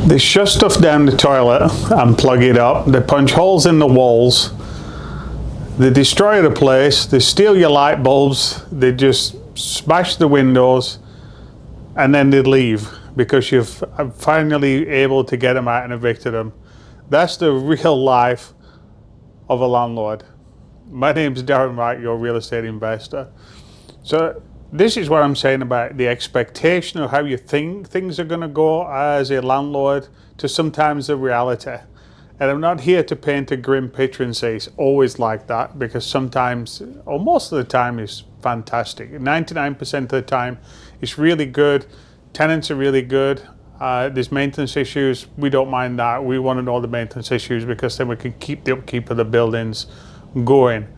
They shove stuff down the toilet and plug it up. They punch holes in the walls. They destroy the place. They steal your light bulbs. They just smash the windows, and then they leave because you've finally able to get them out and evicted them. That's the real life of a landlord. My name's Darren Wright, your real estate investor. So this is what I'm saying about the expectation of how you think things are going to go as a landlord to sometimes the reality. And I'm not here to paint a grim picture and say it's always like that, because sometimes, or most of the time, it's fantastic. 99% of the time, it's really good. Tenants are really good. There's maintenance issues. We don't mind that. We want to know the maintenance issues because then we can keep the upkeep of the buildings going.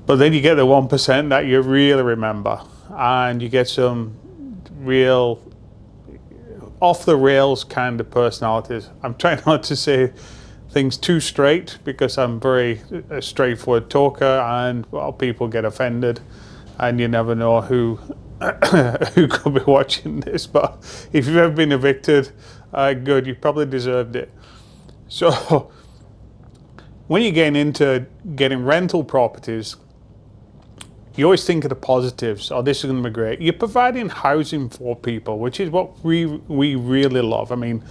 But then you get the 1% that you really remember, and you get some real off the rails kind of personalities. I'm trying not to say things too straight because I'm very straightforward talker, and well, people get offended, and you never know who who could be watching this. But if you've ever been evicted, good, you probably deserved it. So when you're getting into getting rental properties, you always think of the positives. Oh, this is going to be great. You're providing housing for people, which is what we really love. I mean,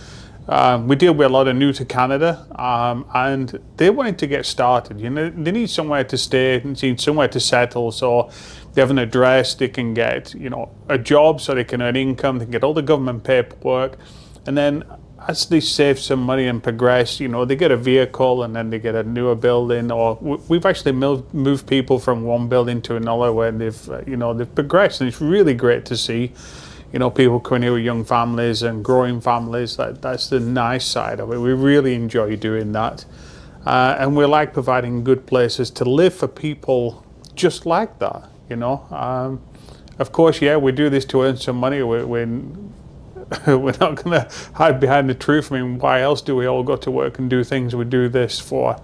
we deal with a lot of new to Canada, and they wanted to get started. You know, they need somewhere to stay, they need somewhere to settle. So they have an address, they can get, you know, a job, so they can earn income, they can get all the government paperwork, and then as they save some money and progress, you know, they get a vehicle and then they get a newer building. Or we've actually moved people from one building to another where they've, you know, they've progressed, and it's really great to see. You know, people coming here with young families and growing families. That's the nice side of it. We really enjoy doing that. And we like providing good places to live for people just like that, you know. Of course, yeah, we do this to earn some money. We're not going to hide behind the truth. I mean, why else do we all go to work and do things? We do this for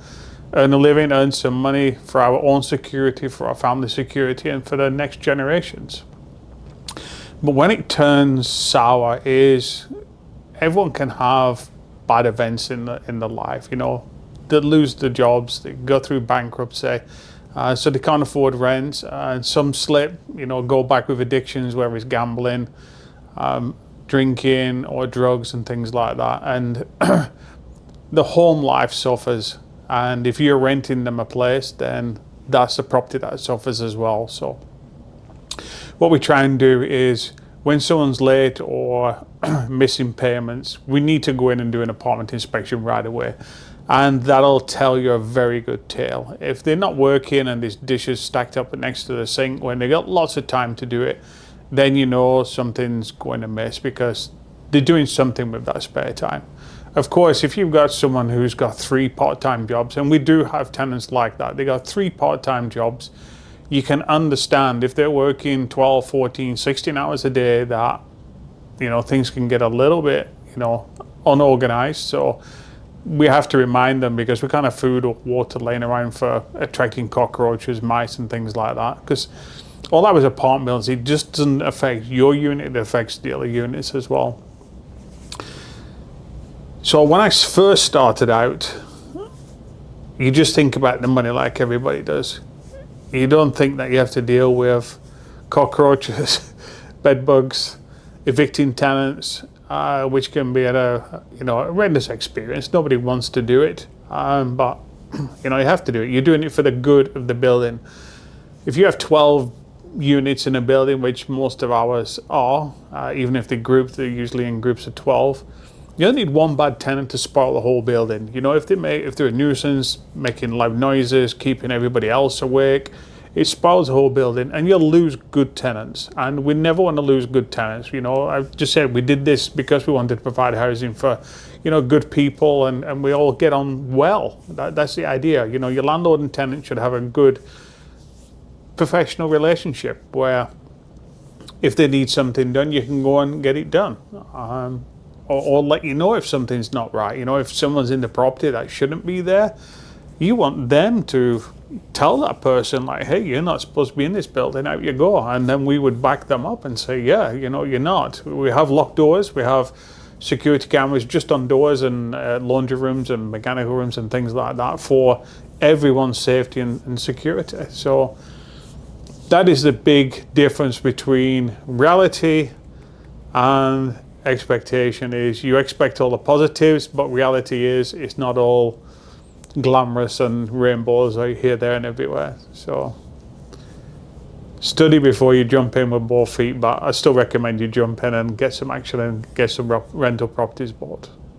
earn a living, earn some money for our own security, for our family security, and for the next generations. But when it turns sour is everyone can have bad events in the life, you know. They lose their jobs, they go through bankruptcy, so they can't afford rent, and some slip, you know, go back with addictions, whether it's gambling, drinking or drugs and things like that, and the home life suffers. And if you're renting them a place, then that's the property that suffers as well. So what we try and do is when someone's late or missing payments, we need to go in and do an apartment inspection right away. And that'll tell you a very good tale. If they're not working and there's dishes stacked up next to the sink when they got lots of time to do it, then you know something's going to miss because they're doing something with that spare time. Of course, if you've got someone who's got 3 part-time jobs, and we do have tenants like that, they got 3 part-time jobs, you can understand if they're working 12, 14, 16 hours a day that, you know, things can get a little bit, you know, unorganized. So we have to remind them, because we can't have food or water laying around for attracting cockroaches, mice and things like that. Because all that was apartment buildings, it just doesn't affect your unit, it affects the other units as well. So when I first started out, you just think about the money like everybody does. You don't think that you have to deal with cockroaches, bed bugs, evicting tenants, which can be a horrendous experience. Nobody wants to do it, but you know, you have to do it. You're doing it for the good of the building. If you have 12 units in a building, which most of ours are, even if they're usually in groups of 12, you only need one bad tenant to spoil the whole building. You know, if they're a nuisance, making loud noises, keeping everybody else awake, it spoils the whole building, and you'll lose good tenants. And we never want to lose good tenants. You know, I've just said we did this because we wanted to provide housing for, you know, good people, and we all get on well. That's the idea. You know, your landlord and tenant should have a good professional relationship where if they need something done, you can go and get it done. Or let you know if something's not right. You know, if someone's in the property that shouldn't be there, you want them to tell that person, like, hey, you're not supposed to be in this building, out you go. And then we would back them up and say, yeah, you know, you're not. We have locked doors, we have security cameras just on doors and laundry rooms and mechanical rooms and things like that for everyone's safety and security. So that is the big difference between reality and expectation. Is you expect all the positives, but reality is it's not all glamorous and rainbows out here, there and everywhere. So study before you jump in with both feet, but I still recommend you jump in and get some action and get some rental properties bought.